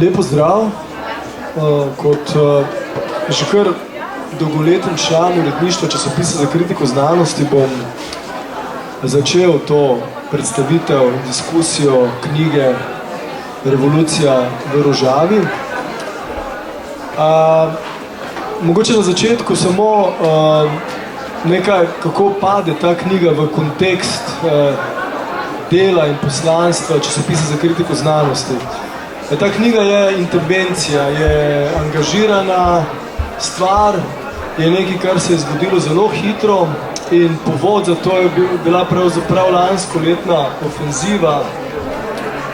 Lepo zdrav. Kot že kar dolgoletni član uredništva časopisa za kritiko znanosti bom začel to predstavitev, diskusijo knjige Revolucija v Rožavi. Mogoče na začetku samo nekaj, kako pade ta knjiga v kontekst dela in poslanstva časopisa za kritiko znanosti. Ta knjiga je intervencija, je angažirana stvar, je nekaj, kar se je zgodilo zelo hitro in povod za to je bila pravzaprav lansko letna ofenziva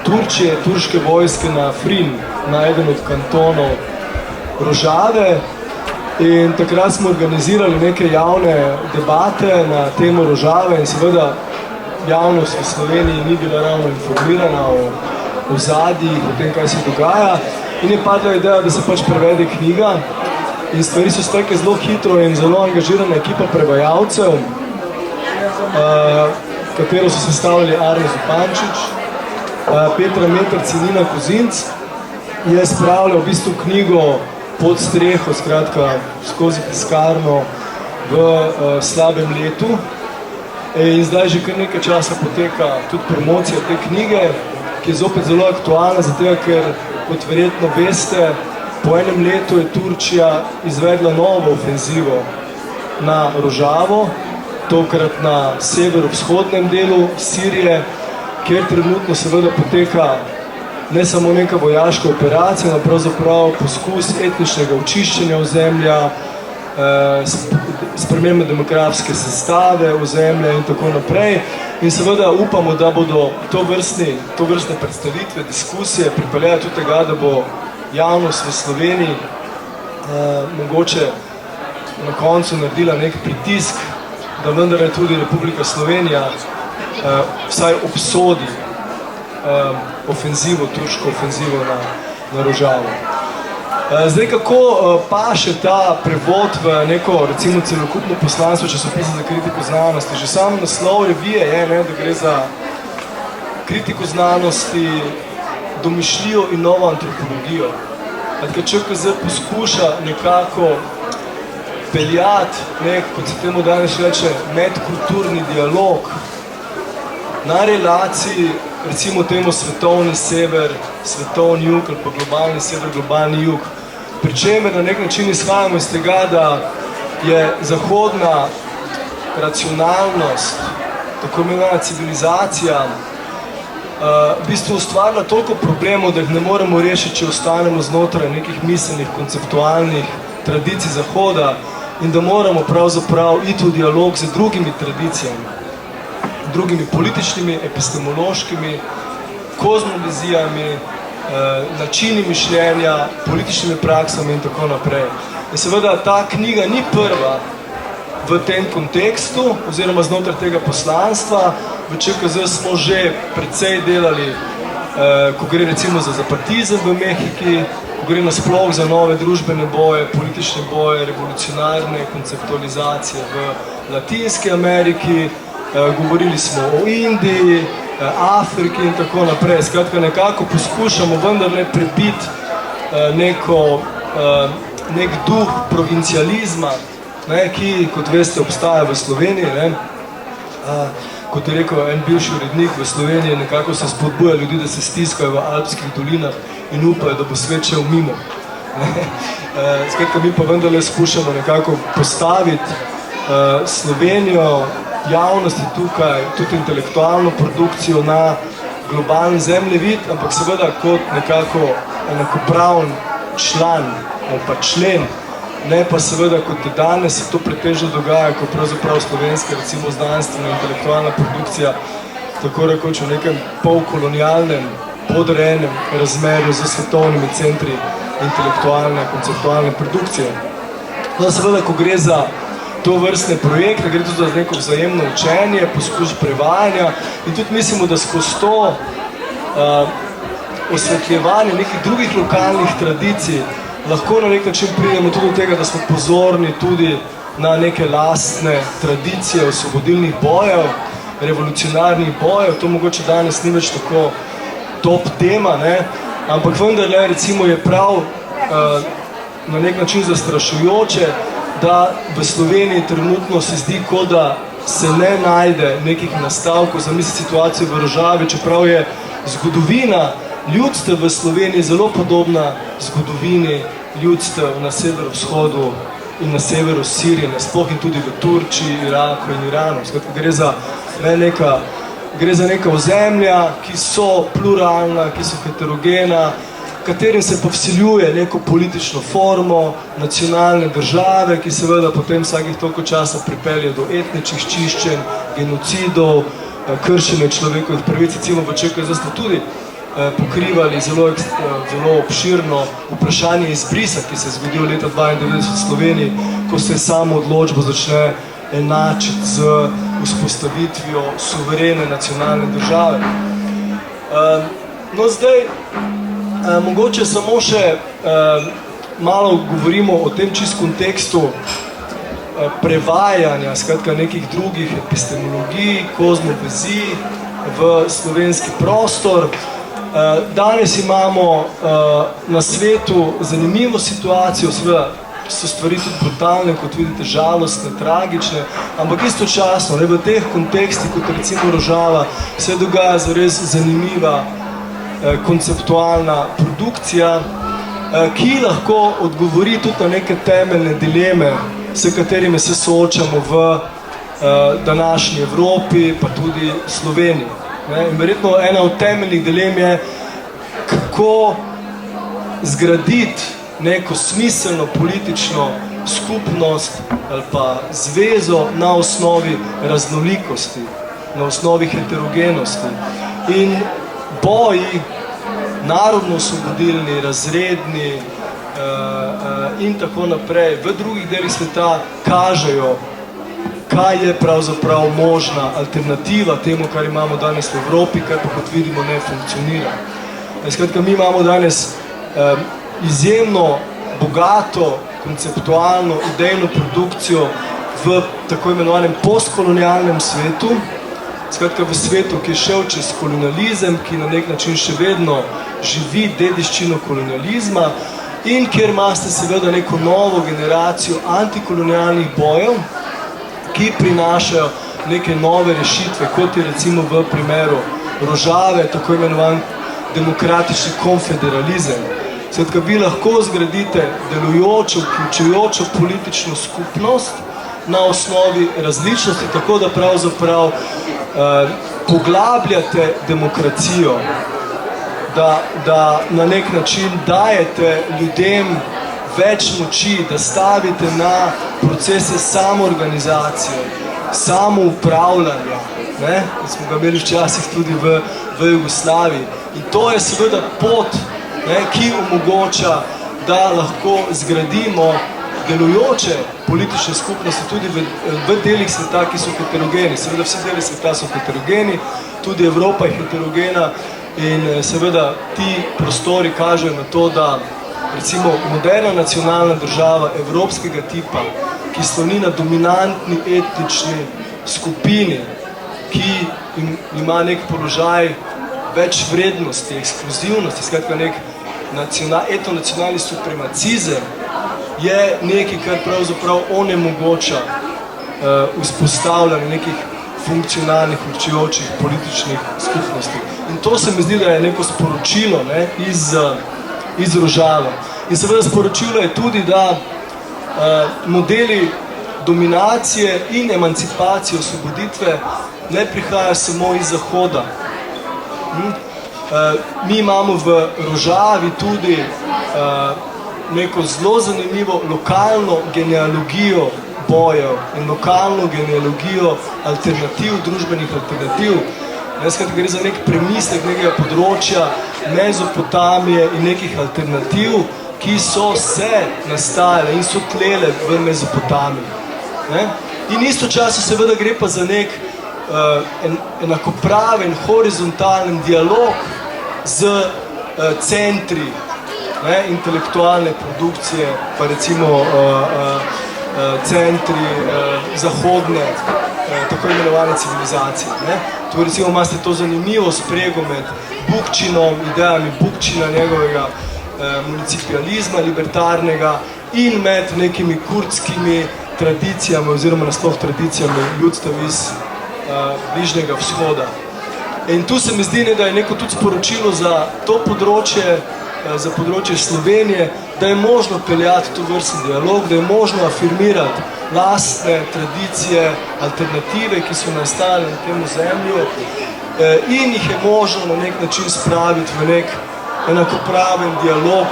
Turčije, turške vojske na Afrin, na eden od kantonov Rožave. In takrat smo organizirali neke javne debate na temo Rožave in seveda javnost v Sloveniji ni bila ravno informirana o zadnjih, o tem, kaj se dogaja. In je padla ideja, da se pač prevede knjiga. In stvari so stekle zelo hitro in zelo angažirana ekipa prevajalcev, katero so sestavljali Arne Zupančič, Petra Metrc in Nina Kozinc. Je spravljal v bistvu knjigo pod streho, skratka skozi tiskarno v slabem letu. In zdaj že kar nekaj časa poteka tudi promocija te knjige, ki je zopet zelo aktualna, zato ker, kot verjetno veste, po enem letu je Turčija izvedla novo ofenzivo na Rožavo, tokrat na severovzhodnem delu Sirije, kjer trenutno seveda poteka ne samo neka vojaška operacija, no pravzaprav poskus etničnega očiščenja ozemlja, spremembe demografske sestave ozemlja in tako naprej. In seveda upamo, da bodo to vrstne predstavitve, diskusije pripeljale tudi tega, da bo javnost v Sloveniji mogoče na koncu naredila nek pritisk, da vendar je tudi Republika Slovenija vsaj obsodi ofenzivo, turško ofenzivo na Rožavo. Zdaj, kako paše ta prevod v neko, recimo, celokupno poslanstvo časopisa za kritiko znanosti? Že sam naslov revije je, da gre za kritiko znanosti, domišljijo in novo antropologijo. ČKZ poskuša nekako peljati nek, kot se temu danes reče, medkulturni dialog na relaciji, recimo temu svetovni sever, svetovni jug ali pa globalni sever, globalni jug. Pri čemer na nek način izhajamo iz tega, da je zahodna racionalnost, tako imenovana civilizacija, v bistvu ustvarila toliko problemov, da jih ne moremo rešiti, če ostanemo znotraj nekih miselnih, konceptualnih tradicij Zahoda in da moramo pravzaprav iti v dialog z drugimi tradicijami, drugimi političnimi, epistemološkimi, kozmovizijami, načini mišljenja, političnimi praksami in tako naprej. In seveda ta knjiga ni prva v tem kontekstu, oziroma znotraj tega poslanstva. V ČKZ smo že precej delali, ko gre recimo za zapatizem v Mehiki, ko gre nasploh za nove družbene boje, politične boje, revolucionarne konceptualizacije v Latinski Ameriki, govorili smo o Indiji, Afriki in tako naprej. Skratka, nekako poskušamo vendarle prebiti nek duh provincializma, ki, kot veste, obstaja v Sloveniji. Kot je rekel en bivši urednik, v Sloveniji nekako se spodbuja ljudi, da se stiskajo v alpskih dolinah in upajo, da bo svet šel mimo. Skratka, mi pa vendarle skušamo nekako postaviti Slovenijo, javnosti tukaj, tudi intelektualno produkcijo na globalni zemljevid, ampak seveda kot nekako enakopraven član ali pa člen, ne pa seveda kot danes se to pretežno dogaja, ko pravzaprav slovenska, recimo znanstvena intelektualna produkcija, tako rekoč v nekem polkolonialnem, podrejenem razmerju z svetovnimi centri intelektualne, konceptualne produkcije. No, seveda, ko gre za to vrstne projekte, gre tudi za neko vzajemno učenje, poskus prevajanja in tudi mislimo, da skozi to osvetljevanje nekih drugih lokalnih tradicij lahko na nek način pridemo tudi do tega, da smo pozorni tudi na neke lastne tradicije osvobodilnih bojev, revolucionarnih bojev. To mogoče danes ni več tako top tema, ampak vendarle recimo je prav na nek način zastrašujoče, da v Sloveniji trenutno se zdi, kot da se ne najde nekih nastavkov za misli situacijo v Rožavi, čeprav je zgodovina ljudstev v Sloveniji zelo podobna zgodovini ljudstev na severovzhodu in na severu Sirije, nasploh in tudi v Turčiji, Iraku in Iranu. Skratka, gre za neka ozemlja, ki so pluralna, ki so heterogena, katerim se pa vsiljuje neko politično formo nacionalne države, ki seveda potem vsakih toliko časa pripelje do etničnih čiščenj, genocidov, kršenja človekovih pravic. Recimo v Čeku zdaj smo tudi pokrivali zelo obširno vprašanje izbrisa, ki se je zgodil leta 1992 v Sloveniji, ko se samo odločbo začne enačiti z vzpostavitvijo suverene nacionalne države. No zdaj, mogoče samo še malo govorimo o tem čist kontekstu prevajanja, skratka nekih drugih epistemologij, kozmovizij v slovenski prostor. Danes imamo na svetu zanimivo situacijo, seveda so stvari tudi brutalne, kot vidite, žalostne, tragične, ampak istočasno, v teh kontekstih, kot recimo Rožava, se dogaja zares zanimiva konceptualna produkcija, ki lahko odgovori tudi na neke temeljne dileme, s katerimi se soočamo v današnji Evropi, pa tudi Sloveniji. In verjetno ena od temeljnih dilem je, kako zgraditi neko smiselno politično skupnost ali pa zvezo na osnovi raznolikosti, na osnovi heterogenosti. In boji, narodno-osvobodilni, razredni in tako naprej, v drugih delih sveta kažejo, kaj je pravzaprav možna alternativa temu, kar imamo danes v Evropi, kar pa kot vidimo ne funkcionira. Skratka, mi imamo danes izjemno bogato, konceptualno, idejno produkcijo v tako imenovanem postkolonialnem svetu, skratka v svetu, ki je šel čez kolonializem, ki na nek način še vedno živi dediščino kolonializma in kjer imate seveda neko novo generacijo antikolonialnih bojev, ki prinašajo neke nove rešitve, kot je recimo v primeru Rožave, tako imenovan demokratični konfederalizem. Skratka, vi lahko zgradite delujočo, vključujočo politično skupnost na osnovi različnosti, tako da pravzaprav poglabljate demokracijo, da na nek način dajete ljudem več moči, da stavite na procese samoorganizacije, samoupravljanja, ki smo ga imeli včasih tudi v Jugoslaviji. In to je seveda pot, ki omogoča, da lahko zgradimo delujoče politične skupnosti tudi v delih sveta, ki so heterogeni. Seveda vsi deli sveta so heterogeni, tudi Evropa je heterogena in seveda ti prostori kažejo na to, da recimo moderna nacionalna država evropskega tipa, ki sloni na dominantni etnični skupini, ki ima nek položaj več vrednosti, ekskluzivnosti, skratka nek etnonacionalni supremacizem, je nekaj, kar pravzaprav onemogoča vzpostavljanje nekih funkcionalnih, vključujočih političnih skupnosti. In to se mi zdi, da je neko sporočilo iz Rožave. In seveda sporočilo je tudi, da modeli dominacije in emancipacije, osvoboditve ne prihajajo samo iz Zahoda. Mi imamo v Rožavi tudi neko zelo zanimivo lokalno genealogijo bojev in lokalno genealogijo alternativ, družbenih alternativ. Skratka, gre za nek premislek nekega področja Mezopotamije in nekih alternativ, ki so se nastajale in so tlele v Mezopotamiji. In istočasno seveda gre pa za nek enakopraven, horizontalen dialog z centri intelektualne produkcije, pa recimo centri zahodne, tako imenovane civilizacije. Ne? Tu recimo imate to zanimivo sprego med Bukčinom, idejami Bukčina, njegovega municipializma, libertarnega in med nekimi kurdskimi tradicijami oziroma nasploh tradicijami ljudstev iz Bližnjega vzhoda. In tu se mi zdi, da je neko tudi sporočilo za to področje, za področje Slovenije, da je možno peljati to vrstni dialog, da je možno afirmirati lastne tradicije, alternative, ki so nastale na tem ozemlju in jih je možno na nek način spraviti v nek enakopraven dialog,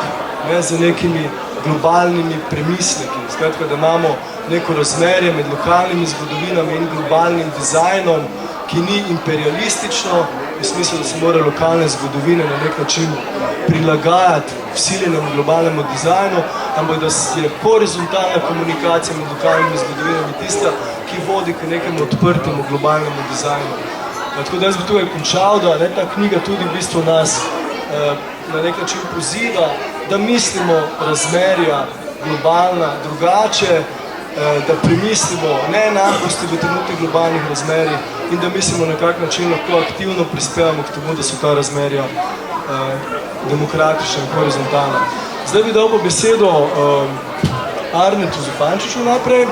ne, z nekimi globalnimi premisleki. Skratka, da imamo neko razmerje med lokalnimi zgodovinami in globalnim dizajnom, ki ni imperialistično, v smislu, da se mora lokalne zgodovine na nek način prilagajati vsiljenemu globalnemu dizajnu, ampak da je horizontalna komunikacija med lokalnimi zgodovinami tista, ki vodi k nekemu odprtemu globalnemu dizajnu. Tako da jaz bi tukaj končal, da ta knjiga tudi v bistvu nas na nek način poziva, da mislimo razmerja globalna drugače, da premislimo neenakosti v trenutnih globalnih razmerjih in da mislimo, na kak način lahko aktivno prispevamo k temu, da so ta razmerja demokratična in horizontalna. Zdaj bi dal pa besedo Arnetu Zupančiču naprej,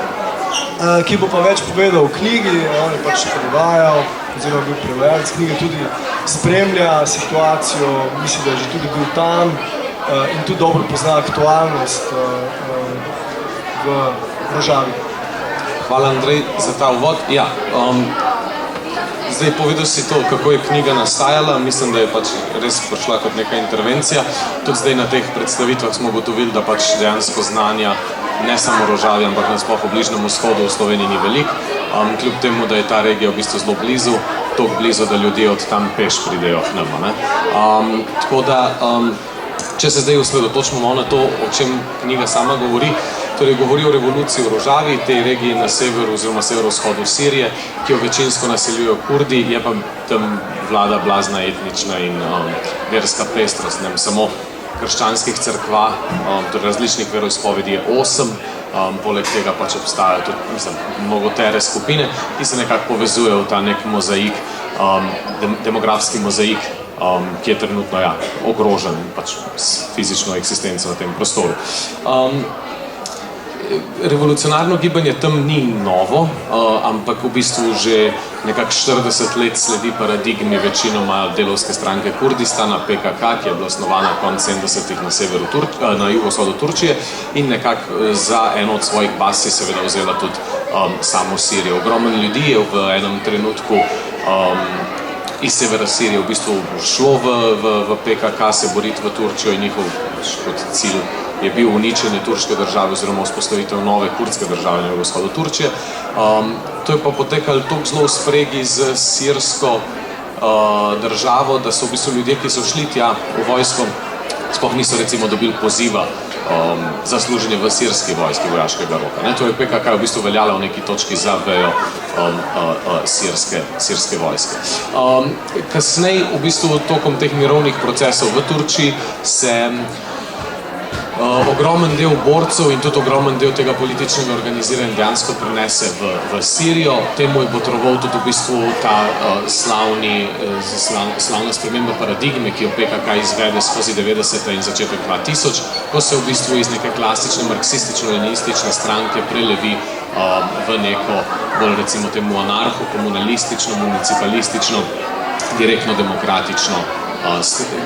ki bo pa več povedal o knjigi, on je pač prevajal, oziroma bil prevajalec knjige, tudi spremlja situacijo, misli, da je že tudi bil tam in tudi dobro pozna aktualnost v Rožavi. Hvala, Andrej, za ta uvod. Ja, zdaj povedal si to, kako je knjiga nastajala, mislim, da je pač res prišla kot neka intervencija. Tudi zdaj na teh predstavitvah smo ugotovili, da pač dejansko znanja ne samo Rožavi, ampak nasploh v Bližnjem vzhodu v Sloveniji ni veliko. Kljub temu, da je ta regija v bistvu zelo blizu, toliko blizu, da ljudje od tam peš pridejo k nam. Tako da, če se zdaj osredotočimo na to, o čem knjiga sama govori, torej govori o revoluciji v Rožavi, tej regiji na severu oziroma severovzhodu Sirije, ki jo večinsko naseljujejo Kurdi, je pa tam vlada blazna etnična in verska pestrost. Samo krščanskih cerkva, torej različnih veroizpovedi je 8, poleg tega pač obstajajo tudi mnogotere skupine, ki se nekako povezujejo v ta nek mozaik, demografski mozaik, ki je trenutno ogrožen pač s fizično eksistenco na tem prostoru. Revolucionarno gibanje tam ni novo, ampak v bistvu že nekako 40 let sledi paradigmi večinoma delovske stranke Kurdistana, PKK, ki je bila osnovana konec 70-ih na jugovzhodu Turčije in nekako za eno od svojih baz si seveda vzela tudi samo Sirijo. Ogromen ljudi je v enem trenutku iz severa Sirije v bistvu šlo v PKK se boriti v Turčijo in njihov kot cilj je bil uničenje turške države oziroma vzpostavitev nove kurdske države na jugovzhodu Turčije. To je pa potekalo toliko zelo v spregi z sirsko državo, da so v bistvu ljudje, ki so šli tja v vojsko, sploh niso recimo dobili poziva za služenje v sirski vojski vojaškega roka. Torej PKK je v bistvu veljala v neki točki za vejo sirske vojske. Kasneje, v bistvu tokom teh mirovnih procesov v Turčiji se ogromen del borcev in tudi ogromen del tega političnega organiziranja dejansko prenese v Sirijo. Temu je potreboval tudi v bistvu ta slavna sprememba paradigme, ki jo PKK izvede skozi 90. in začetek 2000, ko se v bistvu iz neke klasične marksistično-leninistične stranke prelevi v neko bolj recimo temu anarho-komunalistično, municipalistično, direktno demokratično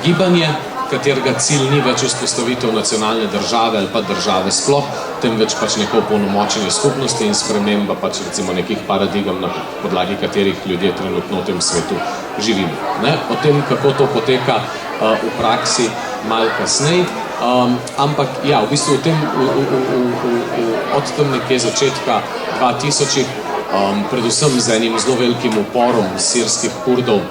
gibanje, katerega cilj ni več vzpostavitev nacionalne države ali pa države sploh, temveč pač neko opolnomočenje skupnosti in sprememba pač recimo nekih paradigem, na podlagi katerih ljudje trenutno v tem svetu živimo. O tem, kako to poteka v praksi, malo kasneje, ampak ja, v bistvu od tam nekje začetka 2000-ih, predvsem z enim zelo velikim uporom sirskih Kurdov,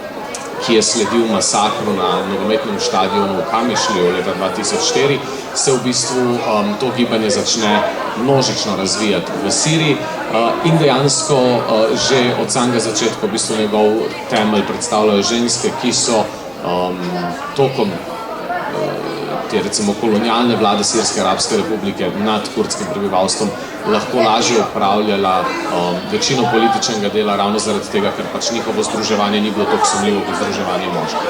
ki je sledil masakru na nogometnem štadionu v Kamišliju leta 2004, se v bistvu to gibanje začne množično razvijati v Siriji in dejansko že od samega začetka v bistvu njegov temelj predstavljajo ženske, ki so tokom te recimo kolonialne vlade Sirske arabske republike nad kurdskim prebivalstvom lahko lažje upravljala večino političnega dela ravno zaradi tega, ker pač njihovo združevanje ni bilo tako sumljivo kot združevanje moških.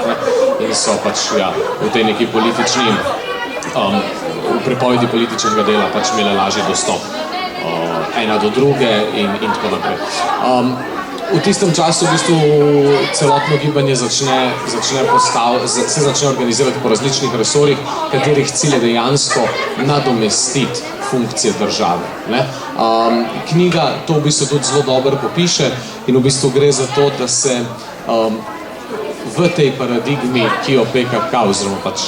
In so pač v tej neki politični, v prepovedi političnega dela pač imele lažji dostop ena do druge in tako naprej. V tistem času v bistvu celotno gibanje se začne organizirati po različnih resorjih, katerih cilj je dejansko nadomestiti funkcije države. Knjiga to v bistvu tudi zelo dobro popiše in v bistvu gre za to, da se v tej paradigmi, ki jo PKK oziroma pač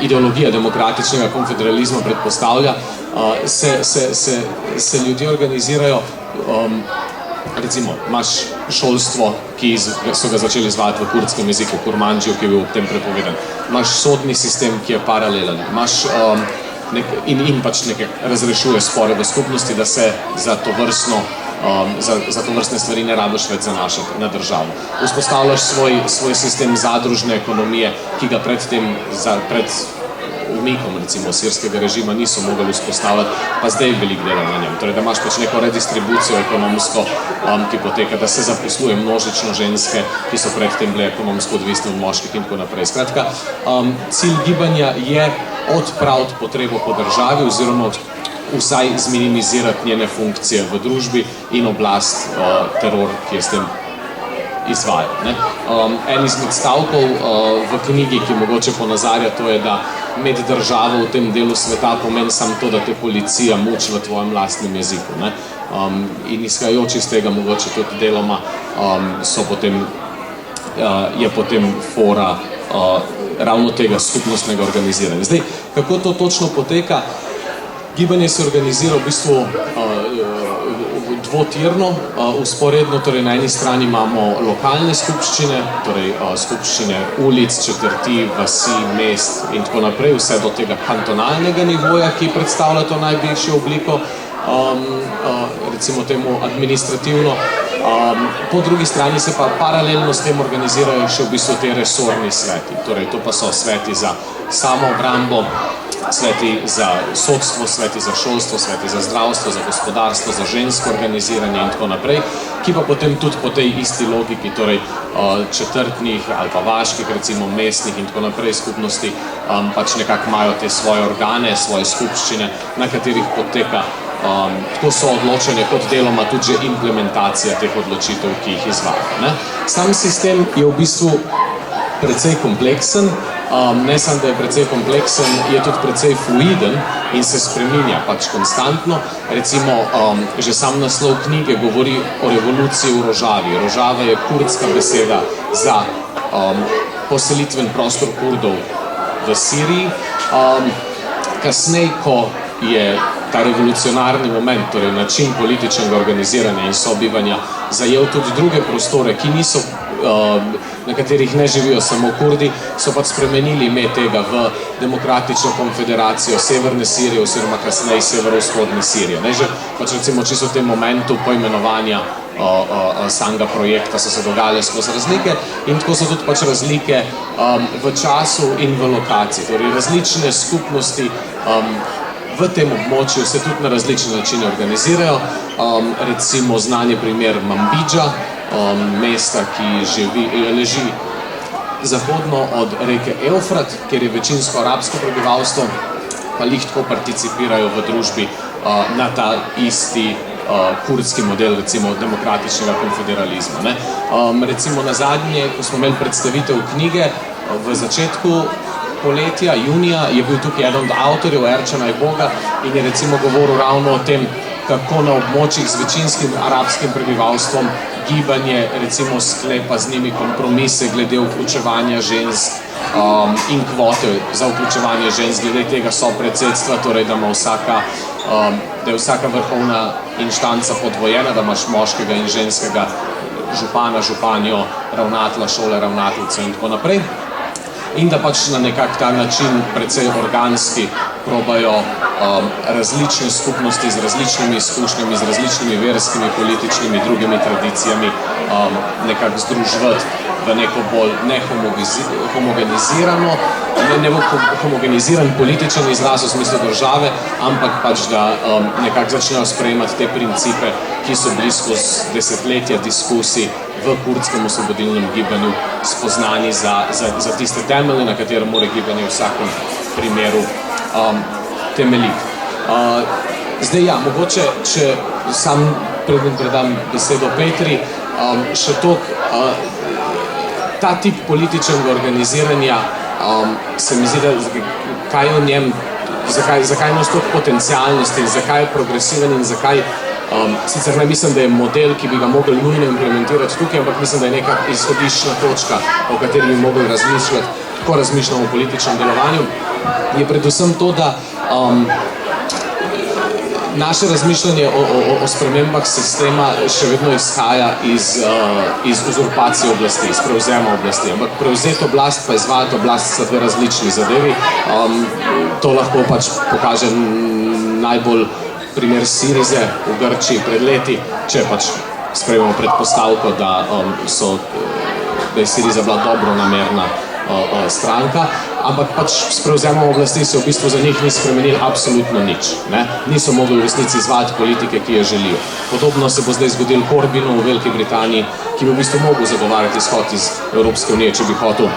ideologija demokratičnega konfederalizma predpostavlja, se ljudje organizirajo. Recimo, imaš šolstvo, ki so ga začeli izvajati v kurdskem jeziku, kurmanđiju, ki je bil ob tem prepovedan. Imaš sodni sistem, ki je paralelen. In pač nekaj razrešuje spore v skupnosti, da se za tovrstne stvari ne rabiš več zanašati na državo. Vzpostavljaš svoj sistem zadružne ekonomije, ki ga pred umikom recimo sirskega režima niso mogli vzpostavljati, pa zdaj veliko dela na njem. Torej, da imaš pač neko redistribucijo ekonomsko, ki poteka, da se zaposluje množično ženske, ki so predtem bile ekonomsko odvisne od moških in tako naprej. Skratka, cilj gibanja je odpraviti potrebo po državi oziroma vsaj zminimizirati njene funkcije v družbi in oblast teror, ki je s tem izvaja. En izmed stavkov v knjigi, ki mogoče ponazarja, to je, da med državo v tem delu sveta pomeni samo to, da te policija muči v tvojem lastnem jeziku. In izhajajoč iz tega mogoče tudi deloma je potem fora ravno tega skupnostnega organiziranja. Zdaj, kako to točno poteka? Gibanje se organizira v bistvu dvotirno, usporedno, torej na eni strani imamo lokalne skupščine, torej skupščine ulic, četrti, vasi, mest in tako naprej, vse do tega kantonalnega nivoja, ki predstavlja to najvišjo obliko, recimo temu administrativno. Po drugi strani se pa paralelno s tem organizirajo še v bistvu te resorni sveti, torej to pa so sveti za samoobrambo, sveti za sodstvo, sveti za šolstvo, sveti za zdravstvo, za gospodarstvo, za žensko organiziranje in tako naprej, ki pa potem tudi po tej isti logiki, torej četrtnih ali pa vaških, recimo mestnih in tako naprej skupnosti, pač nekako imajo te svoje organe, svoje skupščine, na katerih poteka tako so odločanje kot deloma tudi že implementacija teh odločitev, ki jih izvaja. Sam sistem je v bistvu precej kompleksen, ne samo, da je precej kompleksen, je tudi precej fluiden in se spreminja pač konstantno. Recimo, že sam naslov knjige govori o revoluciji v Rožavi. Rožava je kurdska beseda za poselitven prostor Kurdov v Siriji. Kasneje, ko je ta revolucionarni moment, torej način političnega organiziranja in sobivanja, zajel tudi druge prostore, ki niso, na katerih ne živijo samo Kurdi, so pač spremenili ime tega v Demokratično konfederacijo Severne Sirije oziroma kasneje Severovzhodne Sirije. Že pač recimo čisto v tem momentu poimenovanja samega projekta so se dogajale skozi razlike in tako so tudi pač razlike v času in v lokaciji. Torej različne skupnosti v tem območju se tudi na različne načine organizirajo. Recimo znani primer Manbidža, mesta, ki leži zahodno od reke Eufrat, kjer je večinsko arabsko prebivalstvo, pa lih tako participirajo v družbi na ta isti kurdski model, recimo demokratičnega konfederalizma. Recimo na zadnje, ko smo imeli predstavitev knjige, v začetku poletja, junija, je bil tukaj eden od avtorjev, Erčan Ajboga, in je recimo govoril ravno o tem, kako na območjih z večinskim arabskim prebivalstvom gibanje recimo sklepa z njimi kompromise glede vključevanja žensk in kvote za vključevanje žensk, glede tega so predsedstva, torej da je vsaka vrhovna inštanca podvojena, da imaš moškega in ženskega župana, županjo, ravnatelja šole, ravnateljico in tako naprej. In da pač na nekak ta način precej organski probajo različne skupnosti z različnimi izkušnjami, z različnimi verskimi, političnimi, drugimi tradicijami nekako združevati v neko bolj nehomogenizirano, ne homogeniziran političen izraz v smislu države, ampak pač, da nekako začnejo sprejemati te principe, ki so bili skozi desetletja diskusij v kurdskem osvobodilnem gibanju spoznani za tiste temelje, na katere mora gibanje v vsakem primeru temeljiti. Zdaj ja, mogoče, če sam predam besedo Petri, še toliko, ta tip političnega organiziranja se mi zdi, da kaj o njem, zakaj ima toliko potencialnosti, zakaj je progresiven in zakaj, sicer ne mislim, da je model, ki bi ga mogli nujno implementirati tukaj, ampak mislim, da je neka izhodiščna točka, o kateri bi mogli razmišljati, ko razmišljamo o političnem delovanju, je predvsem to, da naše razmišljanje o spremembah sistema še vedno izhaja iz uzurpacije oblasti, iz prevzema oblasti. Ampak prevzeti oblast pa izvajati oblast sta dve različni zadevi. To lahko pač pokaže najbolj primer Sirize v Grčiji pred leti, če pač sprejmemo predpostavko, da je Siriza bila dobronamerna stranka, ampak pač s prevzemom oblasti se v bistvu za njih ni spremenilo absolutno nič. Niso mogli v resnici izvajati politike, ki jo želijo. Podobno se bo zdaj zgodilo Corbinu v Veliki Britaniji, ki bi v bistvu mogel zagovarjati izhod iz Evropske unije, če bi hotel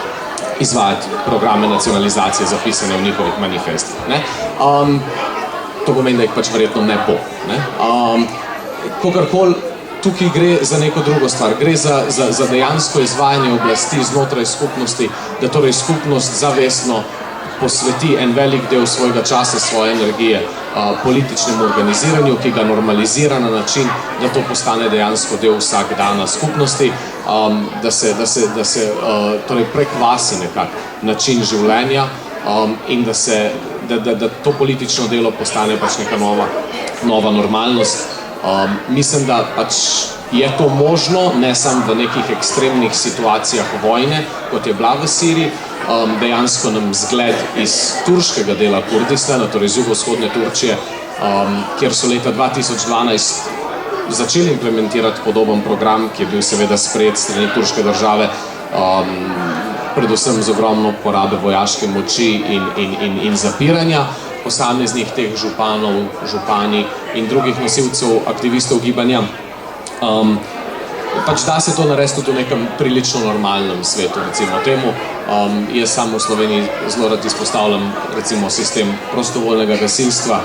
izvajati programe nacionalizacije zapisane v njihovih manifestih. To pomeni, da jih pač verjetno ne bo. Kogarkoli tukaj gre za neko drugo stvar, gre za dejansko izvajanje oblasti znotraj skupnosti, da torej skupnost zavestno posveti en velik del svojega časa, svoje energije političnemu organiziranju, ki ga normalizira na način, da to postane dejansko del vsakdana skupnosti, da se torej prekvasi nekak način življenja in da to politično delo postane pač neka nova normalnost. Mislim, da pač je to možno, ne samo v nekih ekstremnih situacijah vojne, kot je bila v Siriji, dejansko nam zgled iz turškega dela Kurdistana, torej iz jugovzhodne Turčije, kjer so leta 2012 začeli implementirati podoben program, ki je bil seveda sprejet strani turške države, predvsem z ogromno porabe vojaške moči in zapiranja posameznih teh županov, župani in drugih nosilcev, aktivistov gibanja. Pač da se to narediti tudi v nekem prilično normalnem svetu, recimo temu. Jaz sam v Sloveniji zelo rad izpostavljam recimo sistem prostovoljnega gasilstva,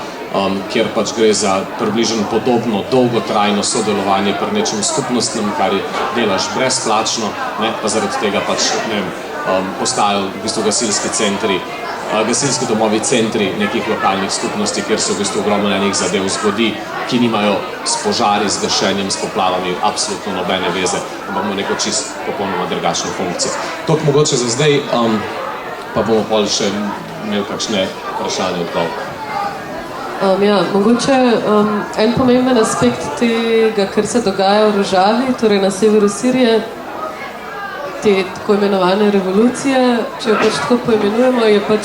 kjer pač gre za približno podobno dolgotrajno sodelovanje pri nečem skupnostnem, kar delaš brezplačno, pa zaradi tega pač postajajo v bistvu gasilski centri, gasilski domovi centri nekih lokalnih skupnosti, kjer se v bistvu ogromno enih zadev zgodi, ki nimajo s požari, s gašenjem, s poplavami absolutno nobene veze, ampak imamo neko čist popolnoma drugačno funkcijo. Toliko mogoče za zdaj, pa bomo pol še imeli kakšne vprašanje odgovor. Ja, mogoče en pomemben aspekt tega, kar se dogaja v Rožavi, torej na severu Sirije, te tako imenovane revolucije, če jo pač tako poimenujemo, je pač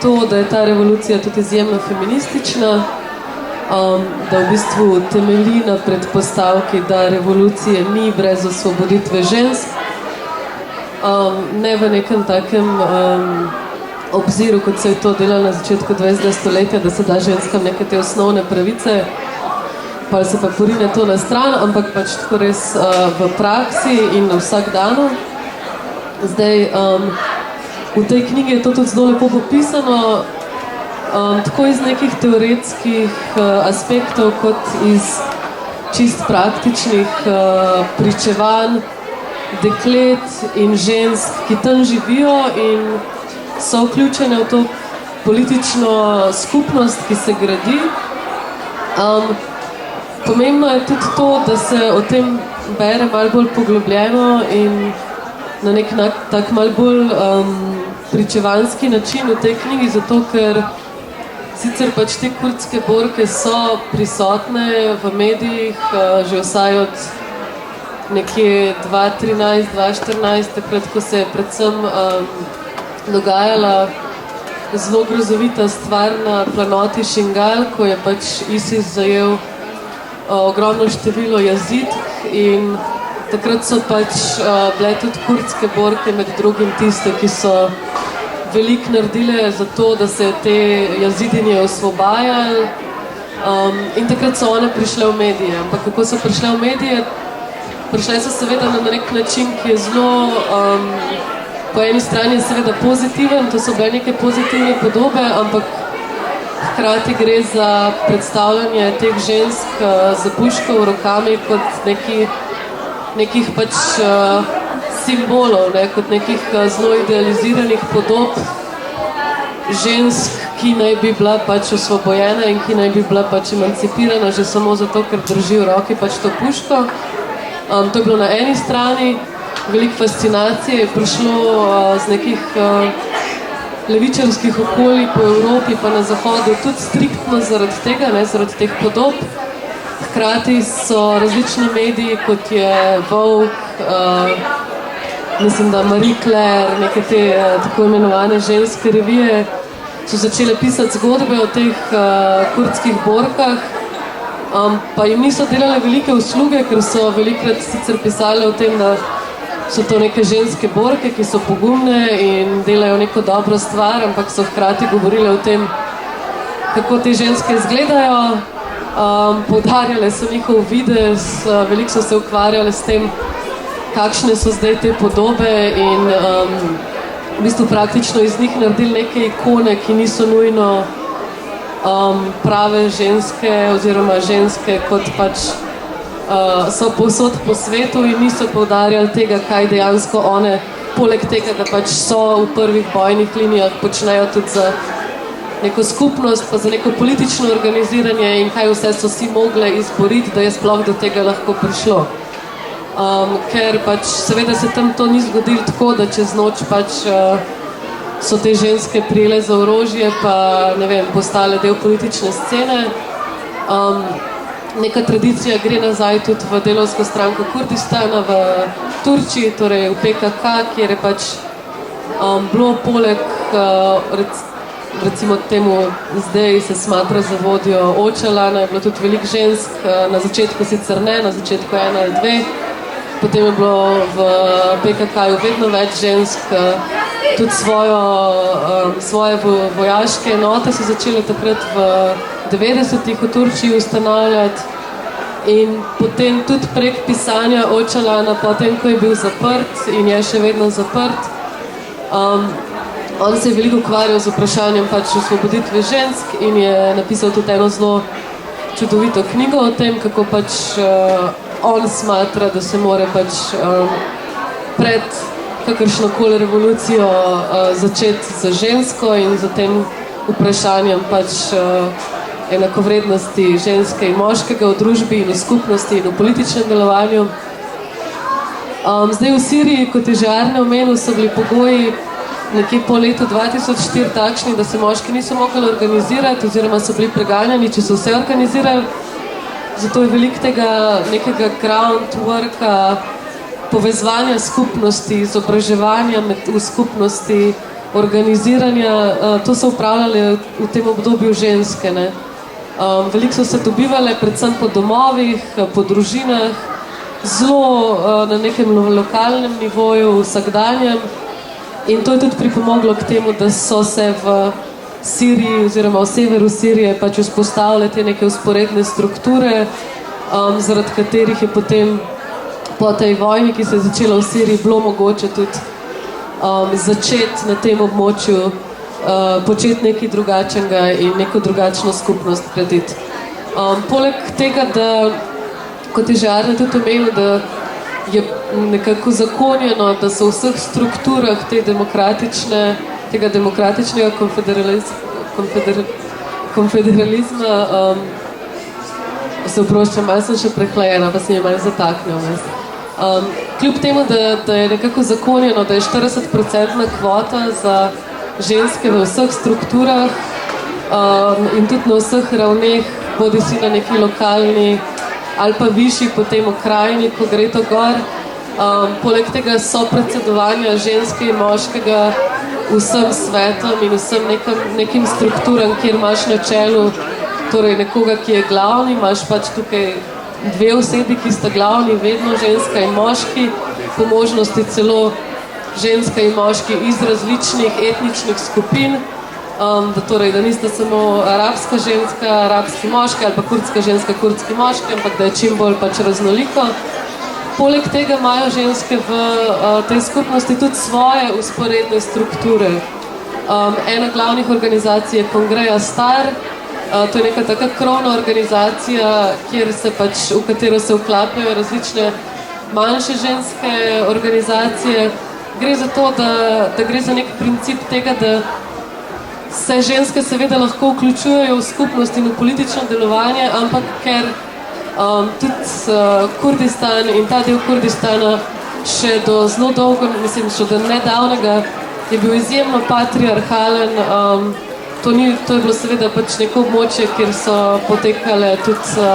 to, da je ta revolucija tudi izjemno feministična, da v bistvu temelji na predpostavki, da revolucije ni brez osvoboditve žensk, ne v nekem takem obziru, kot se je to delalo na začetku 20. stoletja, da se da ženskam neke te osnovne pravice, pa se pa porine to na stran, ampak pač tako res v praksi in na vsak danu. Zdaj, v tej knjigi je to tudi zelo lepo popisano, tako iz nekih teoretskih aspektov, kot iz čist praktičnih pričevanj deklet in žensk, ki tam živijo in so vključene v to politično skupnost, ki se gradi. Pomembno je tudi to, da se o tem bere malo bolj poglobljeno in na nek tak malo bolj pričevanski način v tej knjigi, zato ker sicer pač te kurdske borke so prisotne v medijih že vsaj od nekje 2013, 2014, takrat, ko se je predvsem dogajala zelo grozovita stvar na planoti Šingal, ko je pač ISIS zajel ogromno število jazidk in takrat so pač bile tudi kurdske borke med drugim tiste, ki so veliko naredile za to, da se te jazidinje osvobajali. In takrat so one prišle v medije. Ampak kako so prišle v medije? Prišle so seveda na nek način, ki je zelo, po eni strani je seveda pozitiven, to so bile neke pozitivne podobe, ampak hkrati gre za predstavljanje teh žensk z puško v rokami kot nekih pač simbolov, ne, kot nekih zelo idealiziranih podob žensk, ki naj bi bila pač osvobojena in ki naj bi bila pač emancipirana že samo zato, ker drži v roki pač to puško. To je bilo na eni strani, veliko fascinacije je prišlo z nekih levičarskih okolij po Evropi pa na Zahodu, tudi striktno zaradi tega, ne, zaradi teh podob. Hkrati so različni mediji, kot je Vogue, mislim, da Marie Claire, neke te tako imenovane ženske revije, so začele pisati zgodbe o teh kurdskih borkah, pa jim niso delale velike usluge, ker so velikrat sicer pisale o tem, da so to neke ženske borke, ki so pogumne in delajo neko dobro stvar, ampak so hkrati govorile o tem, kako te ženske izgledajo, poudarjale so njihov videz, veliko so se ukvarjale s tem, kakšne so zdaj te podobe in v bistvu praktično iz njih naredili neke ikone, ki niso nujno prave ženske oziroma ženske, kot pač so povsod po svetu in niso poudarjali tega, kaj dejansko one, poleg tega, da pač so v prvih bojnih linijah, počnejo tudi za neko skupnost, pa za neko politično organiziranje in kaj vse so si mogle izboriti, da je sploh do tega lahko prišlo. Ker pač seveda se tam to ni zgodilo tako, da čez noč pač so te ženske prijele za orožje pa ne vem, postale del politične scene. Neka tradicija gre nazaj tudi v delavsko stranko Kurdistana v Turčiji, torej v PKK, kjer je pač bilo poleg recimo temu zdaj se smatra za vodjo Očalana, je bilo tudi veliko žensk, na začetku sicer ne, na začetku 1 ali 2, potem je bilo v PKK-ju vedno več žensk, tudi svoje vojaške enote so začele takrat v 90-ih v Turčiji ustanavljati in potem tudi prek pisanja Očalana, potem, ko je bil zaprt in je še vedno zaprt, on se je veliko ukvarjal z vprašanjem pač osvoboditve žensk in je napisal tudi eno zelo čudovito knjigo o tem, kako pač on smatra, da se more pač pred kakršnokoli revolucijo začeti za žensko in za tem vprašanjem pač enakovrednosti ženske in moškega v družbi in v skupnosti in v političnem delovanju. Zdaj v Siriji, kot je že Arne omenil, so bili pogoji nekje po letu 2004 takšni, da se moški niso mogli organizirati oziroma so bili preganjani, če so vse organizirali. Zato je veliko tega nekega groundworka, povezovanja skupnosti, izobraževanja v skupnosti, organiziranja, to so upravljale v tem obdobju ženske, ne. Veliko so se dobivale, predvsem po domovih, po družinah, zelo na nekem lokalnem nivoju, vsakdanjem. In to je tudi pripomoglo k temu, da so se v Siriji oziroma v severu Sirije pač vzpostavile te neke vzporedne strukture, zaradi katerih je potem po tej vojni, ki se je začela v Siriji, bilo mogoče tudi začeti na tem območju početi nekaj drugačnega in neko drugačno skupnost graditi. Poleg tega, da, kot je že Arne tudi omenil, da je nekako zakonjeno, da so v vseh strukturah tega demokratičnega konfederalizma, se oproščam, malo sem še prehlajena, pa se mi malo zataknil. Kljub temu, da je nekako zakonjeno, da je 40% kvota za ženske v vseh strukturah in tudi na vseh ravneh, bodi si na neki lokalni ali pa višji potem okrajini, ko gre to gor. Poleg tega so predsedovanja ženske in moškega vsem svetom in vsem nekim strukturam, kjer imaš na čelu torej nekoga, ki je glavni, imaš pač tukaj dve osebi, ki sta glavni, vedno ženska in moški, po možnosti celo ženska in moški iz različnih etničnih skupin, da nista samo arabska ženska, arabski moški ali pa kurdska ženska, kurdski moški, ampak da je čim bolj pač raznoliko. Poleg tega imajo ženske v tej skupnosti tudi svoje usporedne strukture. Ena glavnih organizacij je Kongreja Star, to je neka taka krovna organizacija, v katero se vklapljajo različne manjše ženske organizacije. Gre za to, da gre za nek princip tega, da se ženske seveda lahko vključujejo v skupnost in v politično delovanje, ampak ker tudi Kurdistan in ta del Kurdistana še do zelo dolgo, še do nedavnega, je bil izjemno patriarhalen. To je bilo seveda pač neko območje, kjer so potekale tudi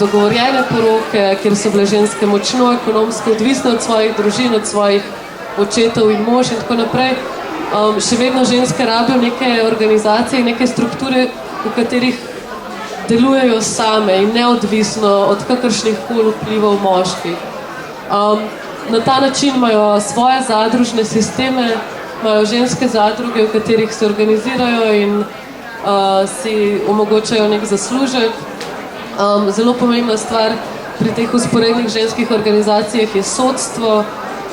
dogovorjene poroke, kjer so bile ženske močno ekonomsko odvisne od svojih družin, od svojih očetov in mož in tako naprej. Še vedno ženske rabijo neke organizacije in neke strukture, v katerih delujejo same in neodvisno od kakršnih koli vplivov moških. Na ta način imajo svoje zadružne sisteme, imajo ženske zadruge, v katerih se organizirajo in si omogočajo nek zaslužek. Zelo pomembna stvar pri teh usporednih ženskih organizacijah je sodstvo,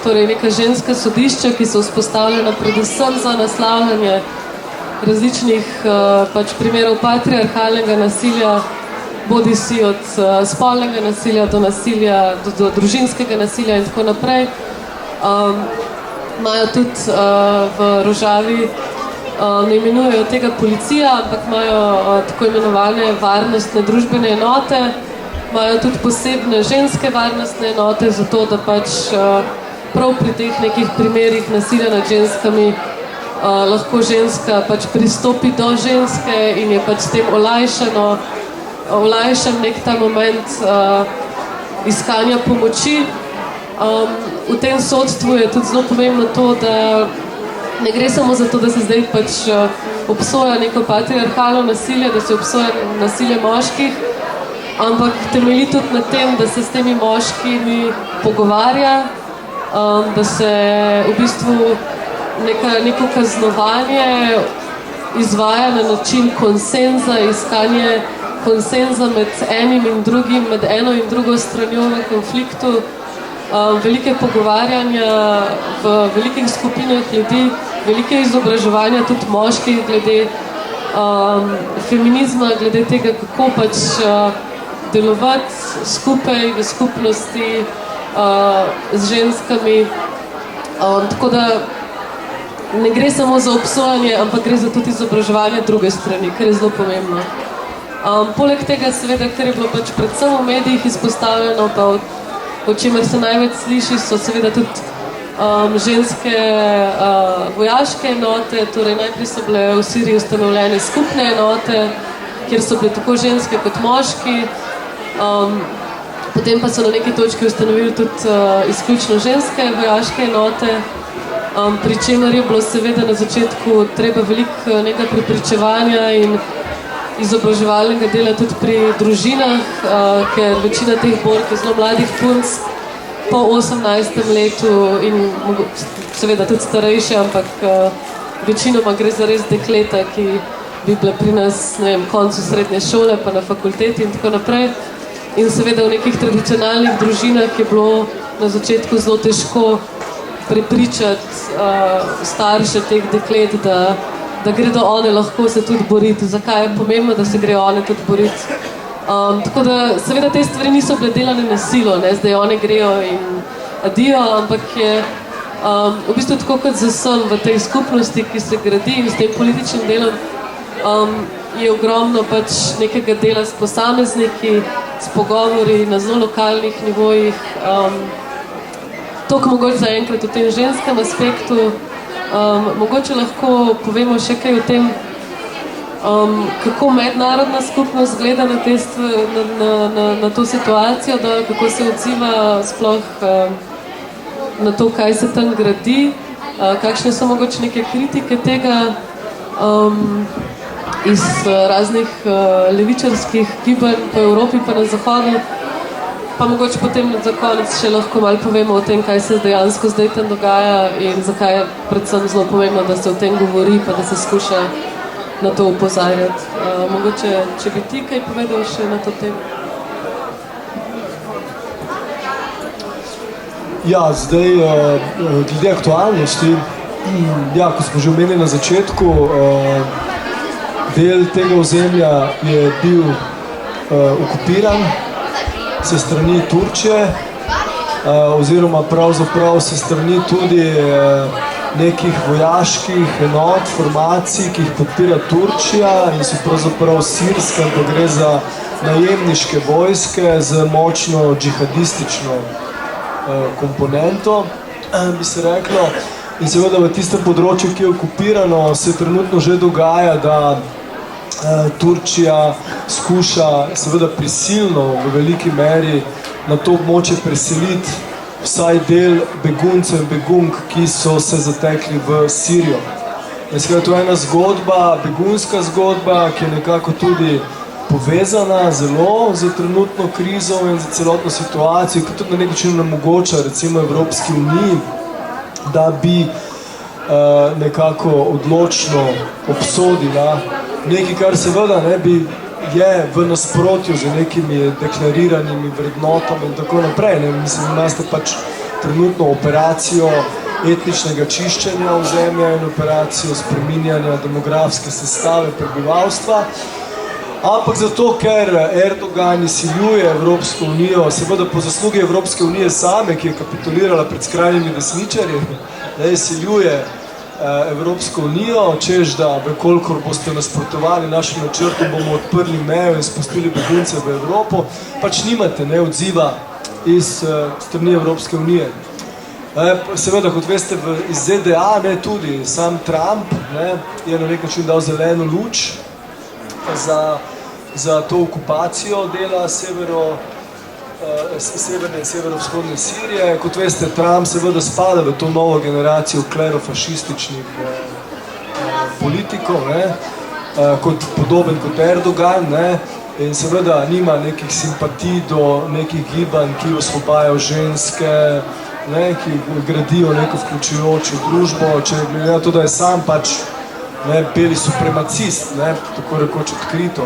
torej neka ženska sodišča, ki so vzpostavljena predvsem za naslavljanje različnih primerov patriarhalnega nasilja, bodisi od spolnega nasilja do nasilja, do družinskega nasilja in tako naprej. Imajo tudi v Rožavi, ne imenujejo tega policija, ampak imajo tako imenovane varnostne družbene enote, imajo tudi posebne ženske varnostne enote, zato da pač prav pri teh nekih primerih nasilja nad ženskami lahko ženska pač pristopi do ženske in je pač s tem olajšan nek ta moment iskanja pomoči. V tem sodstvu je tudi zelo pomembno to, da ne gre samo za to, da se zdaj pač obsoja neko patriarhalno nasilje, da se obsoja nasilje moških, ampak temelji tudi na tem, da se s temi moškimi pogovarja, da se v bistvu neko kaznovanje izvaja na način konsenza, iskanje konsenza med enim in drugim, med eno in drugo stranjo v konfliktu, velike pogovarjanja v velikih skupinah ljudi, velike izobraževanja tudi moških glede feminizma, glede tega, kako pač delovati skupaj v skupnosti z ženskami. Tako da ne gre samo za obsojanje, ampak gre za tudi izobraževanje druge strani, kar je zelo pomembno. Poleg tega seveda, ker je bilo pač predvsem v medijih izpostavljeno, pa o čemer se največ sliši, so seveda tudi ženske vojaške enote, torej najprej so bile v Siriji ustanovljene skupne enote, kjer so bile tako ženske kot moški, potem pa so na neki točki ustanovili tudi izključno ženske vojaške enote, pri čemer je bilo seveda na začetku treba veliko nekaj prepričevanja in izobraževalnega dela tudi pri družinah, ker večina teh bork je zelo mladih punc po 18. letu in seveda tudi starejše, ampak večinoma gre za res dekleta, ki bi bila pri nas, ne vem, koncu srednje šole, pa na fakulteti in tako naprej. In seveda v nekih tradicionalnih družinah je bilo na začetku zelo težko prepričati starše teh deklet, da gredo one lahko se tudi boriti. Zakaj je pomembno, da se grejo one tudi boriti? Tako da seveda te stvari niso bile delane na silo, ne? Zdaj one grejo in adijo, ampak je v bistvu tako kot zasem v tej skupnosti, ki se gradi in s tem političnim delom je ogromno pač nekega dela s posamezniki, s pogovori na zelo lokalnih nivojih. Toliko mogoče zaenkrat v tem ženskem aspektu. Mogoče lahko povemo še kaj o tem, kako mednarodna skupnost gleda na to situacijo, kako se odziva sploh na to, kaj se tam gradi, kakšne so mogoče neke kritike tega iz raznih levičarskih gibanj po Evropi pa na Zahodu. Pa mogoče potem za konec še lahko malo povemo o tem, kaj se dejansko zdaj tam dogaja in zakaj je predvsem zelo pomembno, da se o tem govori, pa da se skuša na to opozarjati. Mogoče, če bi ti kaj povedal še na to temo? Ja, zdaj, glede aktualnosti, ja, ko smo že omenili na začetku, del tega ozemlja je bil okupiran se strani Turčije, oziroma pravzaprav se strani tudi nekih vojaških enot, formacij, ki jih podpira Turčija in so pravzaprav sirske, ampak gre za najemniške vojske z močno džihadistično komponento, bi se reklo. In seveda v tistem področju, ki je okupirano, se trenutno že dogaja, da Turčija skuša seveda prisilno v veliki meri na to območje preseliti vsaj del beguncev in begunk, ki so se zatekli v Sirijo. Seveda to je ena zgodba, begunska zgodba, ki je nekako tudi povezana zelo z trenutno krizo in za celotno situacijo, ki tudi na nek način omogoča recimo Evropski uniji, da bi nekako odločno obsodila nekaj, kar seveda ne bi je v nasprotju z nekimi deklariranimi vrednotami in tako naprej. Ne? Mislim, imate pač trenutno operacijo etničnega čiščenja ozemlja in operacijo spreminjanja demografske sestave prebivalstva. Ampak zato, ker Erdogan izsiljuje Evropsko unijo, seveda po zaslugi Evropske unije same, ki je kapitulirala pred skrajnimi desničarji, izsiljuje Evropsko unijo, češ da, kolikor boste nasprotovali našem načrtu, bomo odprli mejo in spustili begunce v Evropo, pač nimate odziva iz strani Evropske unije. Seveda, kot veste, iz ZDA tudi sam Trump je na nek način dal zeleno luč za to okupacijo dela severne in severovzhodne Sirije. Kot veste, Trump seveda spada v to novo generacijo klerofašističnih politikov, podoben kot Erdogan, in seveda nima nekih simpatij do nekih gibanj, ki osvobajajo ženske, ki gradijo neko vključujočo družbo, če glede na to, da je sam pač beli supremacist, tako rekoč odkrito.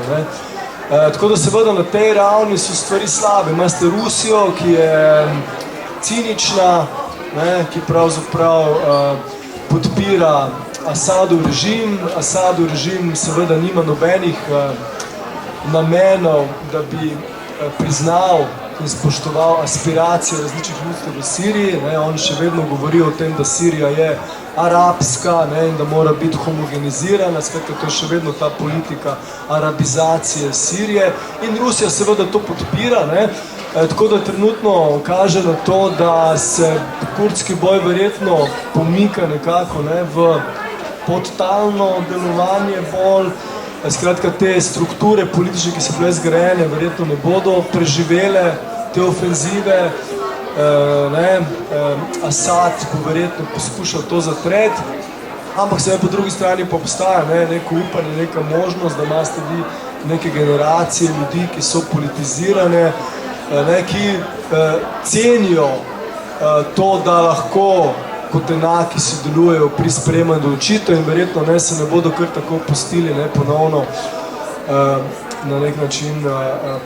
Tako da seveda na tej ravni so stvari slabe. Imate Rusijo, ki je cinična, ki pravzaprav podpira Asadov režim. Asadov režim seveda nima nobenih namenov, da bi priznal in spoštoval aspiracije različnih ljudstev v Siriji. On še vedno govori o tem, da Sirija je arabska in da mora biti homogenizirana, skratka, to je še vedno ta politika arabizacije Sirije in Rusija seveda to podpira, tako da trenutno kaže na to, da se kurdski boj verjetno pomika nekako v podtalno delovanje bolj. Skratka, te strukture politične, ki so bile zgrajene, verjetno ne bodo preživele te ofenzive. Asad bo verjetno poskušal to zatreti, ampak seveda po drugi strani pa obstaja neko upanje, neka možnost, da imate vi neke generacije ljudi, ki so politizirane, ki cenijo to, da lahko kot enaki sodelujejo pri sprejemanju odločitev in verjetno se ne bodo kar tako pustili ponovno na nek način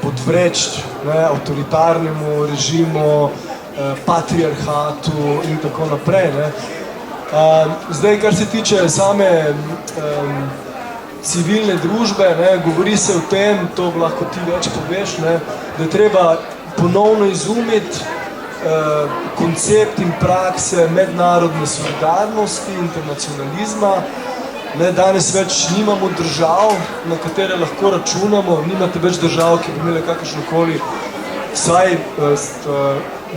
podvreči avtoritarnemu režimu, patriarhatu in tako naprej. Zdaj, kar se tiče same civilne družbe, govori se o tem, to lahko ti več poveš, da je treba ponovno izumiti koncept in prakse mednarodne solidarnosti, internacionalizma. Danes več nimamo držav, na katere lahko računamo, nimate več držav, ki bi imeli kakršnokoli vsaj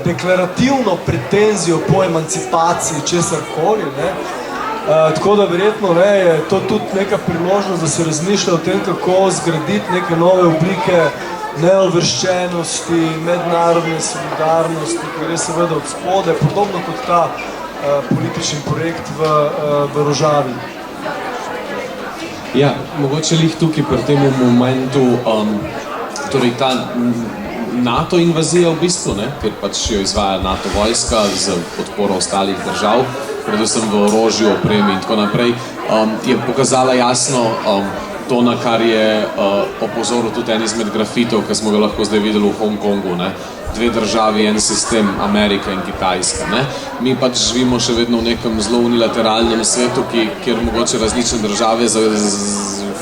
deklarativno pretenzijo po emancipaciji česarkoli. Tako da verjetno je to tudi neka priložnost, da se razmišlja o tem, kako zgraditi neke nove oblike neovrščenosti, mednarodne solidarnosti, ki gre seveda od spode, podobno kot ta politični projekt v Rožavi. Ja, mogoče lih tukaj pri tem momentu, torej ta NATO invazija v bistvu, ne, ker pač jo izvaja NATO vojska z podporo ostalih držav, predvsem v orožju, opremi in tako naprej, je pokazala jasno to, na kar je opozoril tudi en izmed grafitov, ki smo ga lahko zdaj videli v Hongkongu, ne. 2 državi, en sistem, Amerika in Kitajska. Ne? Mi pač živimo še vedno v nekem zelo unilateralnem svetu, kjer mogoče različne države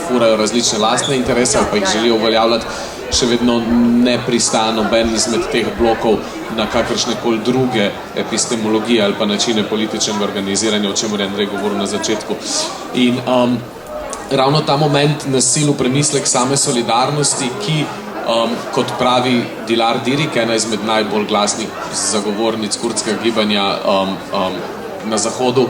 furajo različne lastne interese ali pa jih želijo uveljavljati, še vedno ne pristaja noben izmed teh blokov na kakršne koli druge epistemologije ali pa načine političnega organiziranja, o čemer je Andrej govoril na začetku. In ravno ta moment nasilu premislek same solidarnosti, ki kot pravi Dilar Dirik, ena izmed najbolj glasnih zagovornic kurdskega gibanja na Zahodu,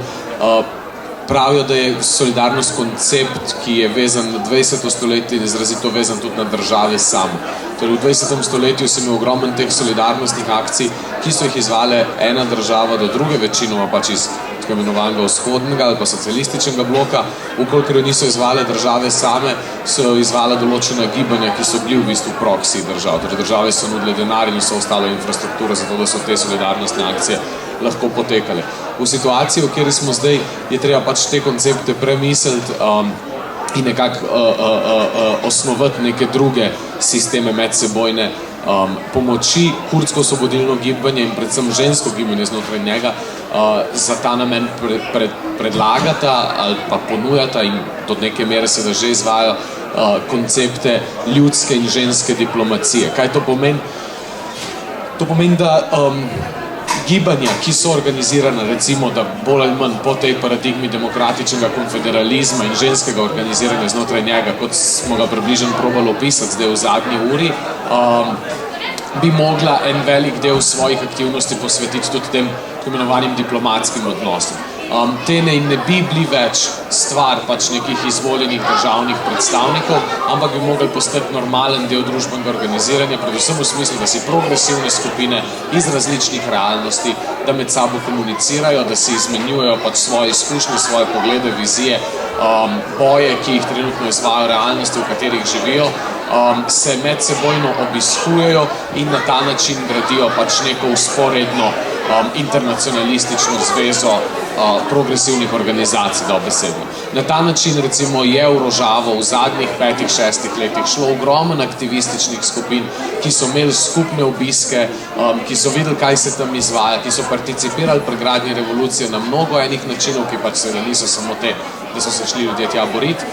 pravijo, da je solidarnost koncept, ki je vezan na 20. stoletje in izrazito vezan tudi na države samo. Torej v 20. stoletju se imel ogromen teh solidarnostnih akcij, ki so jih izvale ena država do druge, večinoma pač iz tako imenovanega vzhodnega ali pa socialističnega bloka, ukolikor jo niso izvale države same, so jo izvale določena gibanja, ki so bili v bistvu proksi držav. Torej države so nudile denar in so ostalo infrastrukturo, zato da so te solidarnostne akcije lahko potekale. V situaciji, v kateri smo zdaj, je treba pač te koncepte premisliti in nekako osnovati neke druge sisteme medsebojne pomoči, kurdsko-osvobodilno gibanje in predvsem žensko gibanje znotraj njega za ta namen predlagata ali pa ponujata in do neke mere se da že izvajajo koncepte ljudske in ženske diplomacije. Kaj to pomeni? To pomeni, da gibanja, ki so organizirana, recimo, da bolj ali manj po tej paradigmi demokratičnega konfederalizma in ženskega organiziranja znotraj njega, kot smo ga približno probali opisati zdaj v zadnji uri, bi mogla en velik del svojih aktivnosti posvetiti tudi tem imenovanim diplomatskim odnosom. Te ne bi bili več stvar pač nekih izvoljenih državnih predstavnikov, ampak bi mogli postati normalen del družbenega organiziranja, predvsem v smislu, da si progresivne skupine iz različnih realnosti, da med sabo komunicirajo, da si izmenjujejo pač svoje izkušnje, svoje poglede, vizije, boje, ki jih trenutno izvajajo realnosti, v katerih živijo, se medsebojno obiskujejo in na ta način gradijo pač neko vzporedno internacionalistično zvezo progresivnih organizacij, dobesedno. Na ta način recimo je v Rožavo v zadnjih 5-6 letih šlo ogromen aktivističnih skupin, ki so imeli skupne obiske, ki so videli, kaj se tam izvaja, ki so participirali pri gradnji revolucije na mnogo enih načinov, ki pač seveda niso samo te, da so se šli ljudje tja boriti,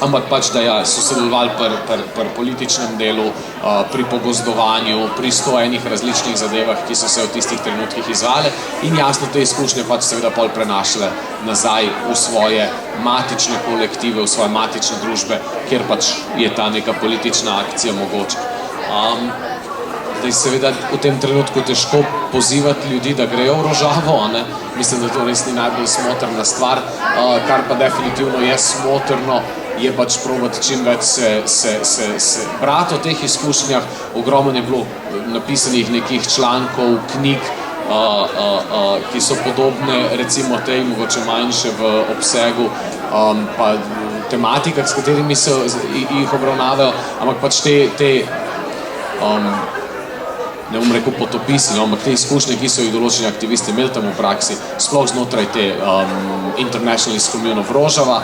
ampak pač, da so sodelovali pri političnem delu, pri pogozdovanju, pri 100 različnih zadevah, ki so se v tistih trenutkih izvale in jasno te izkušnje pač seveda pol prenašale nazaj v svoje matične kolektive, v svoje matične družbe, kjer pač je ta neka politična akcija mogoča. Da je seveda v tem trenutku težko pozivati ljudi, da grejo v Rožavo, ne? Mislim, da to res ni najbolj smotrna stvar, kar pa definitivno je smotrno, je pač probati čim več se brati o teh izkušnjah. Ogromno je bilo napisanih nekih člankov, knjig, ki so podobne recimo tej, mogoče manjše v obsegu, pa tematikah, s katerimi se jih obravnavajo, ampak pač te ne bom rekel potopisi, ampak te izkušnje, ki so jih določeni aktivisti imeli tam v praksi, sploh znotraj te Internationalist Commune of Rožava,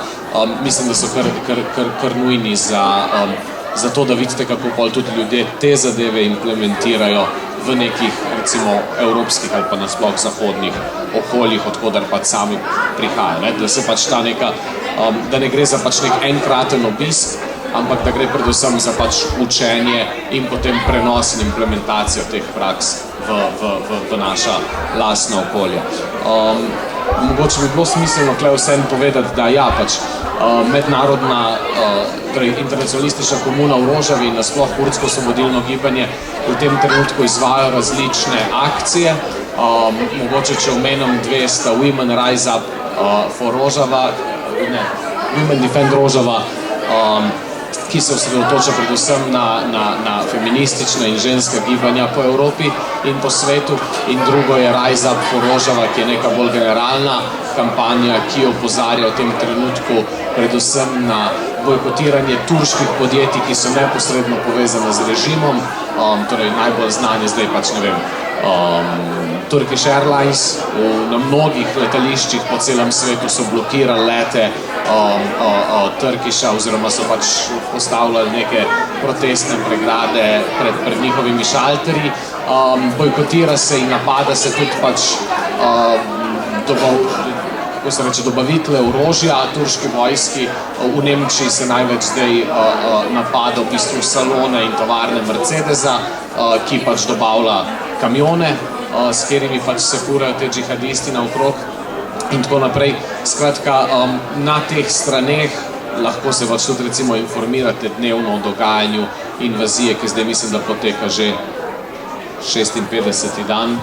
mislim, da so kar nujni za to, da vidite, kako pol tudi ljudje te zadeve implementirajo v nekih, recimo, evropskih ali pa nasploh zahodnih okoljih, odkodar pač sami prihajajo. Da se pač ta neka, da ne gre za pač nek enkraten obisk, ampak da gre predvsem za pač učenje in potem prenos in implementacijo teh praks v naša lastna okolja. Mogoče bi bilo smiselno tukaj vsem povedati, da ja, pač mednarodna, torej internacionalistična komuna v Rožavi in nasploh kurdsko-osvobodilno gibanje v tem trenutku izvajajo različne akcije. Mogoče, če omenim dve, sta Women Rise Up for Rožava, ne, Women Defend Rožava ki se osredotoča predvsem na feministična in ženska gibanja po Evropi in po svetu, in drugo je Rise Up for Rožava, ki je neka bolj generalna kampanja, ki opozarja v tem trenutku predvsem na bojkotiranje turških podjetij, ki so neposredno povezane z režimom, torej najbolj znanje zdaj pač, ne vem, Turkish Airlines na mnogih letališčih po celem svetu so blokirali lete Turkisha oziroma so pač postavljali neke protestne pregrade pred njihovimi šalterji. Bojkotira se in napada se tudi pač dobavitele orožja turški vojski. V Nemčiji se največ zdaj napada v bistvu salone in tovarne Mercedesa, ki pač dobavlja kamione, s katerimi pač se furajo te džihadisti naokrog in tako naprej. Skratka, na teh straneh lahko se pač tudi recimo informirate dnevno o dogajanju invazije, ki zdaj mislim, da poteka že 56. dan.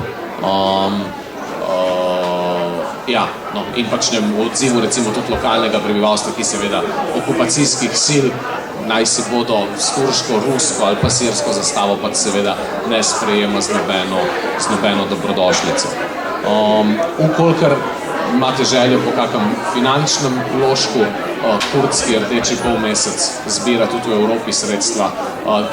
In pač v odzivu recimo tudi lokalnega prebivalstva, ki seveda okupacijskih sil, naj si bodo s turško, rusko ali pa sirsko zastavo, pač seveda ne sprejema z nobeno dobrodošlico. Ukolikor imate željo po kakem finančnem vložku, kurdski Rdeči polmesec zbira tudi v Evropi sredstva,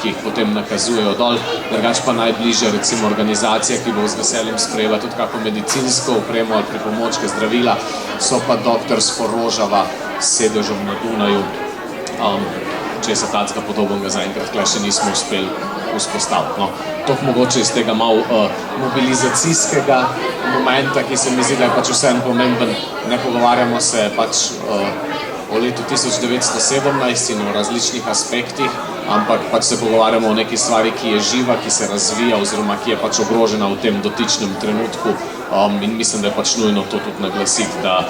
ki jih potem nakazujejo dol. Drugače pa najbližja recimo organizacija, ki bo z veseljem sprejela tudi kako medicinsko opremo ali pripomočke, zdravila, so pa Doctors for Rožava s sedežem na Dunaju. Česa takega podobnega zaenkrat tukaj še nismo uspeli vzpostaviti. To mogoče iz tega malo mobilizacijskega momenta, ki se mi zdi, da je pač vseeno pomemben. Ne pogovarjamo se pač o letu 1917 in o različnih aspektih, ampak pač se pogovarjamo o neki stvari, ki je živa, ki se razvija oziroma ki je pač ogrožena v tem dotičnem trenutku. In mislim, da je pač nujno to tudi naglasiti, da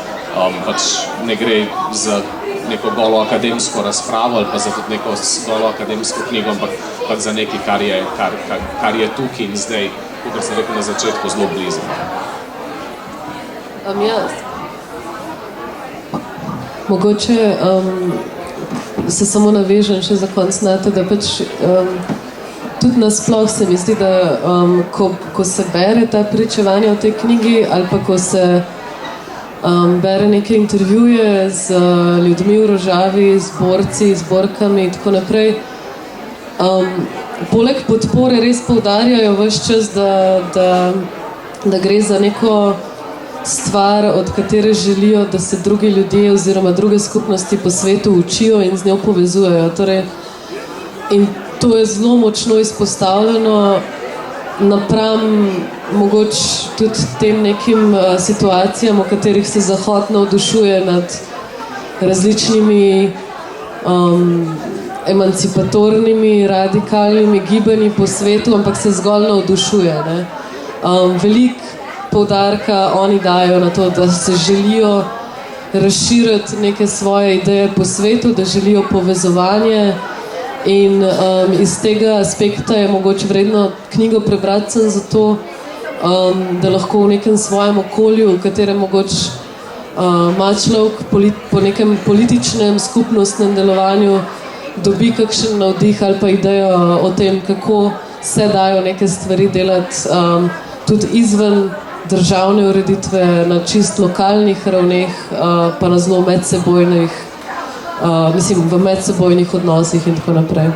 pač ne gre za neko golo akademsko razpravo ali pa za tudi neko golo akademsko knjigo, ampak pač za nekaj, kar je tukaj in zdaj, kot sem rekel na začetku, zelo blizu. Mogoče se samo navežem še za konc na to, da pač tudi nasploh se mi zdi, da ko se bere ta pričevanja v tej knjigi ali pa ko se bere neke intervjuje z ljudmi v Rožavi, z borci, z borkami in tako naprej. Poleg podpore res poudarjajo ves čas, da gre za neko stvar, od katere želijo, da se drugi ljudje oziroma druge skupnosti po svetu učijo in z njo povezujejo. In to je zelo močno izpostavljeno napram mogoče tudi tem nekim situacijam, v katerih se Zahod navdušuje nad različnimi emancipatornimi, radikalnimi gibanji po svetu, ampak se zgolj navdušuje. Veliko poudarka oni dajo na to, da se želijo razširiti neke svoje ideje po svetu, da želijo povezovanje. In iz tega aspekta je mogoče vredno knjigo prebrati sem zato, da lahko v nekem svojem okolju, v katerem mogoče ima človek po nekem političnem, skupnostnem delovanju, dobi kakšen navdih ali pa idejo o tem, kako se dajo neke stvari delati tudi izven državne ureditve, na čist lokalnih ravneh, pa na zelo medsebojnih, v medsebojnih odnosih in tako naprej.